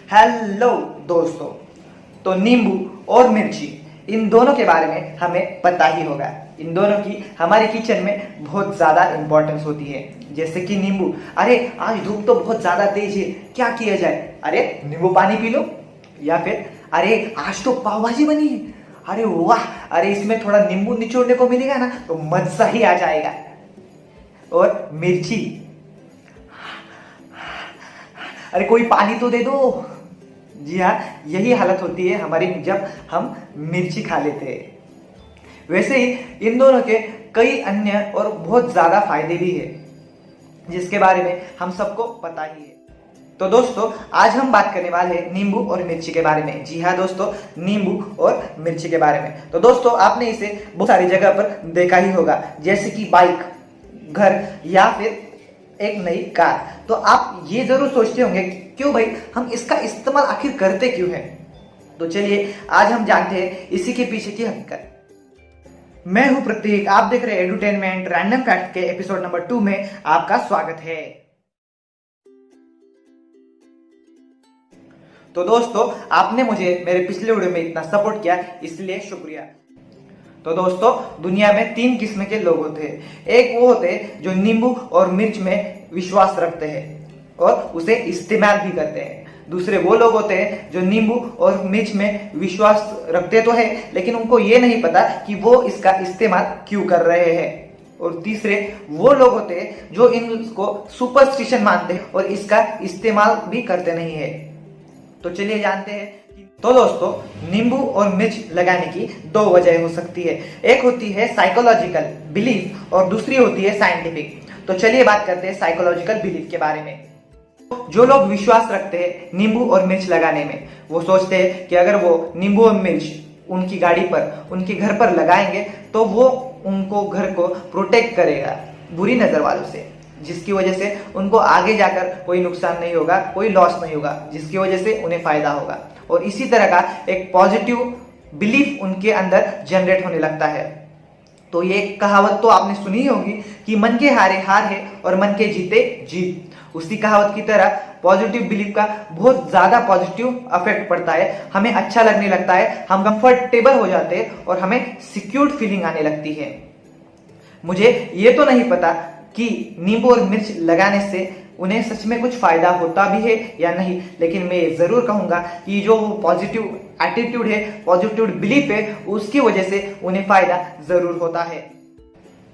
Hello दोस्तों, तो नींबू और मिर्ची इन दोनों के बारे में हमें पता ही होगा। इन दोनों की हमारे किचन में बहुत ज्यादा इंपॉर्टेंस होती है। जैसे कि नींबू, अरे आज धूप तो बहुत ज्यादा तेज है, क्या किया जाए? अरे नींबू पानी पी लो। या फिर अरे आज तो पाव भाजी बनी है, अरे वाह, अरे इसमें थोड़ा नींबू निचोड़ने को मिलेगा ना तो मजा ही आ जाएगा। और मिर्ची, अरे कोई पानी तो दे दो। जी हाँ, यही हालत होती है हमारी जब हम मिर्ची खा लेते हैं। वैसे ही इन दोनों के कई अन्य और बहुत ज्यादा फायदे भी है, जिसके बारे में हम सबको पता ही है। तो दोस्तों, आज हम बात करने वाले हैं नींबू और मिर्ची के बारे में। जी हाँ दोस्तों, नींबू और मिर्ची के बारे में। तो दोस्तों, आपने इसे बहुत सारी जगह पर देखा ही होगा, जैसे कि बाइक, घर या फिर एक नई कार। तो आप ये जरूर सोचते होंगे क्यों भाई हम इसका इस्तेमाल आखिर करते क्यों हैं? तो चलिए आज हम जानते हैं इसी के पीछे की हकीकत। मैं हूं प्रतीक, आप देख रहे हैं एडुटेनमेंट रैंडम फैक्ट के एपिसोड नंबर 2 में आपका स्वागत है। तो दोस्तों, आपने मुझे मेरे पिछले वीडियो में इतना सपोर्ट किया, इसलिए शुक्रिया। तो दोस्तों, दुनिया में 3 किस्म के लोग होते हैं। एक वो होते हैं जो नींबू और मिर्च में विश्वास रखते हैं और उसे इस्तेमाल भी करते हैं। दूसरे वो लोग होते हैं जो नींबू और मिर्च में विश्वास रखते तो है, लेकिन उनको ये नहीं पता कि वो इसका इस्तेमाल क्यों कर रहे हैं। और तीसरे वो लोग होते हैं जो इनको सुपरस्टिशन मानते हैं और इसका इस्तेमाल भी करते नहीं है। तो चलिए जानते हैं। तो दोस्तों, नींबू और मिर्च लगाने की 2 वजह हो सकती है। एक होती है साइकोलॉजिकल बिलीफ और दूसरी होती है साइंटिफिक। तो चलिए बात करते हैं साइकोलॉजिकल बिलीफ के बारे में। जो लोग विश्वास रखते हैं नींबू और मिर्च लगाने में, वो सोचते हैं कि अगर वो नींबू और मिर्च उनकी गाड़ी पर, उनके घर पर लगाएंगे तो वो उनको, घर को प्रोटेक्ट करेगा बुरी नजर वालों से, जिसकी वजह से उनको आगे जाकर कोई नुकसान नहीं होगा, कोई लॉस नहीं होगा, जिसकी वजह से उन्हें फायदा होगा। और इसी तरह का एक पॉजिटिव बिलीफ उनके अंदर जनरेट होने लगता है। तो ये कहावत तो आपने सुनी होगी कि मन के हारे हार है और मन के जीते जीत। उसी कहावत की तरह पॉजिटिव बिलीफ का बहुत ज्यादा पॉजिटिव इफेक्ट पड़ता है। हमें अच्छा लगने लगता है, हम कंफर्टेबल हो जाते हैं और हमें सिक्योर्ड फीलिंग आने लगती है। मुझे ये तो नहीं पता कि नींबू और मिर्च लगाने से उन्हें सच में कुछ फायदा होता भी है या नहीं, लेकिन मैं जरूर कहूंगा कि जो पॉजिटिव एटीट्यूड है, पॉजिटिव बिलीफ है, उसकी वजह से उन्हें फायदा जरूर होता है।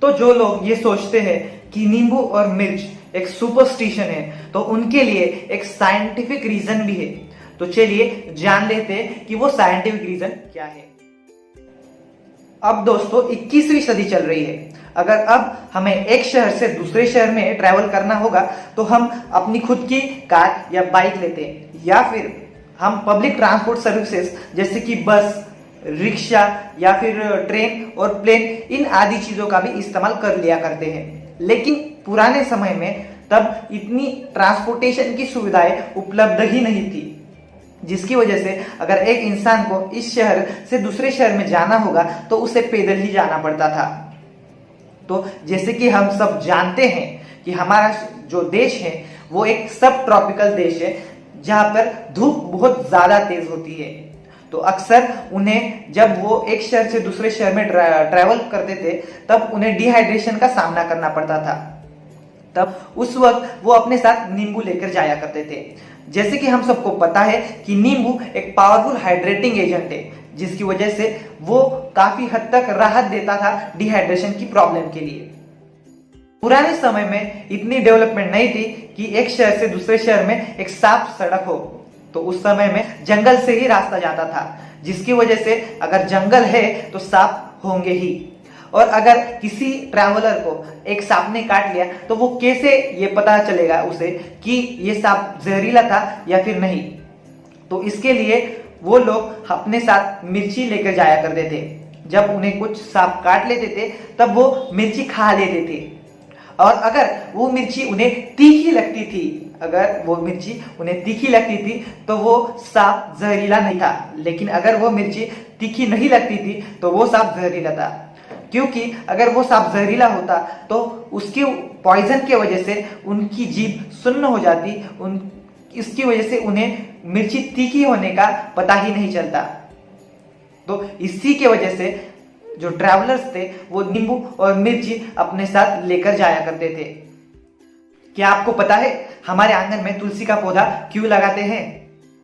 तो जो लोग ये सोचते हैं कि नींबू और मिर्च एक सुपरस्टिशन है, तो उनके लिए एक साइंटिफिक रीजन भी है। तो चलिए जान लेते हैं कि वो साइंटिफिक रीजन क्या है। अब दोस्तों, 21वीं सदी चल रही है। अगर अब हमें एक शहर से दूसरे शहर में ट्रैवल करना होगा तो हम अपनी खुद की कार या बाइक लेते हैं, या फिर हम पब्लिक ट्रांसपोर्ट सर्विसेज जैसे कि बस, रिक्शा या फिर ट्रेन और प्लेन, इन आदि चीजों का भी इस्तेमाल कर लिया करते हैं। लेकिन पुराने समय में तब इतनी ट्रांसपोर्टेशन की सुविधाएं उपलब्ध ही नहीं थी, जिसकी वजह से अगर एक इंसान को इस शहर से दूसरे शहर में जाना होगा तो उसे पैदल ही जाना पड़ता था। तो जैसे कि हम सब जानते हैं कि हमारा जो देश है वो एक सब ट्रॉपिकल देश है, जहां पर धूप बहुत ज्यादा तेज होती है। तो अक्सर उन्हें, जब वो एक शहर से दूसरे शहर में ट्रैवल करते थे, तब उन्हें डिहाइड्रेशन का सामना करना पड़ता था। तब उस वक्त वो अपने साथ नींबू लेकर जाया करते थे। जैसे कि हम सबको पता है कि नींबू एक पावरफुल हाइड्रेटिंग एजेंट है, जिसकी वजह से वो काफी हद तक राहत देता था डिहाइड्रेशन की प्रॉब्लम के लिए। पुराने समय में इतनी डेवलपमेंट नहीं थी कि एक शहर से दूसरे शहर में एक साफ सड़क हो, तो उस समय में जंगल से ही रास्ता जाता था, जिसकी वजह से अगर जंगल है तो सांप होंगे ही। और अगर किसी ट्रैवलर को एक सांप ने काट लिया तो वो कैसे ये पता चलेगा उसे कि ये सांप जहरीला था या फिर नहीं? तो इसके लिए वो लोग अपने साथ मिर्ची लेकर जाया करते थे। जब उन्हें कुछ सांप काट लेते थे तब वो मिर्ची खा लेते थे, और अगर वो मिर्ची उन्हें तीखी लगती थी, तो वो सांप जहरीला नहीं था। लेकिन अगर वो मिर्ची तीखी नहीं लगती थी तो वो सांप जहरीला था, क्योंकि अगर वो सांप जहरीला होता तो उसके पॉइजन की वजह से उनकी जीभ सुन्न हो जाती, इसकी वजह से उन्हें मिर्ची तीखी होने का पता ही नहीं चलता। तो इसी के वजह से जो ट्रैवलर्स थे वो नींबू और मिर्ची अपने साथ लेकर जाया करते थे। क्या आपको पता है हमारे आंगन में तुलसी का पौधा क्यों लगाते हैं?